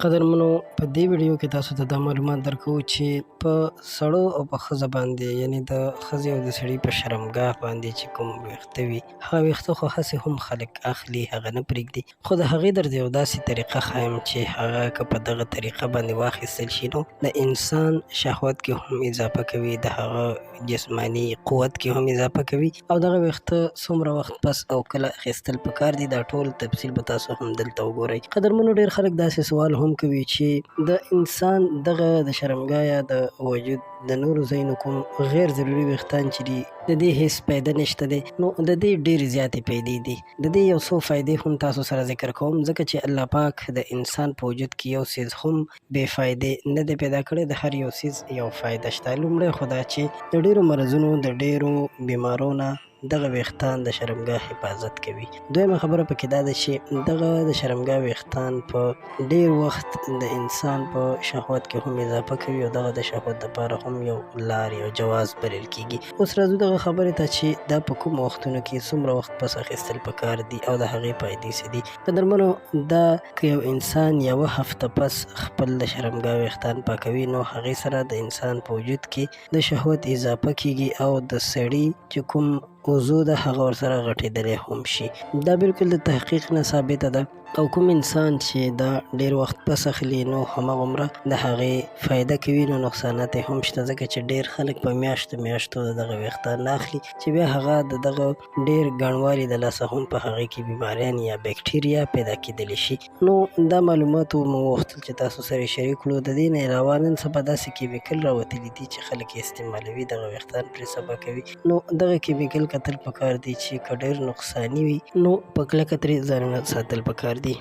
قدرمنو په دې ویډیو کې تاسو ته دا معلومات درکوو چې په سړو او په ښځه باندې یعنې د ښځې او د سړي په شرمګاه باندې چې کوم ویښته وي هغه ویښته خو هسې هم خلک اخلي هغه نه پرېږدي، خو د هغې درته یو داسې طریقه ښایم چې هغه که په دغه طریقه باندې واخیستل شي نو د انسان شهوت کې هم اضافه کوي، د هغه جسماني قوت کې هم اضافه کوي او دغه ویښته څومره وخت پس او کله اخیستل پکار دي دا ټول تفصیل به تاسو هم دلته وګورئ. قدرمنو ډېر خلک داسې سوال هم کوي چې د انسان دغه د شرمګاه یا د وجود د نورو ځایونو کوم غیر ضروري ویښتان چې دي د دې هیڅ فایده نشته دی، نو د دې ډېرې زیاتې فایدې دي. د دې یو څو فایدې هم تاسو سره ذکر کوم ځکه چې الله پاک د انسان په وجود کې یو څیز هم بې فایدې نه دی پیدا کړی، د هر یو څیز یو فایده شته. لومړی خو دا چې د ډېرو مرضونو د ډېرو بیمارو نه دغه ویښتان د شرمګاه حفاظت کوي. دویمه خبره پکې دا ده چې دغه د شرمګاه ویښتان په ډېر وخت د انسان په شهوت کې هم اضافه کوي او دغه د شهوت دپاره هم یو لار یو جواز بلل کېږي. اوس راځو دغه خبرې ته چې دا په کومو وختونو کې څومره وخت پس اخیستل پکار دي او د هغې فایدې څه دي. قدرمنو دا که یو انسان یوه هفته پس خپل د شرمګاه ویښتان پاکوي نو هغې سره د انسان په وجود کې د شهوت اضافه کېږي او د سړي چې کوم وضو ده هغه ورسره غټېدلی هم شي. دا بالکل د تحقیق نه ثابته ده او کوم انسان چې دا ډېر وخت پس اخلي نو هماغومره د هغې فایده کوي نو نقصانات یې هم شته، ځکه چې ډېر خلک په میاشتو میاشتو د دغه ویښتان نه اخلي چې بیا هغه د دغه ډېر ګڼوالي د لاسه هم په هغې کې بیماریان یا بکټریا پیدا کېدلی شي. نو دا معلومات مو غوښتل چې تاسو سره یې شریک کړو. د دې نه علاوه نن سبا داسې کیمیکل راوتلي دي چې خلک یې استعمالوي دغه ویښتان پرې صفا کوي، نو دغه کیمیکل کتل پکار دي چې که ډېر نقصاني وي نو په کلکه ترې ځانونه ساتل پکار دي.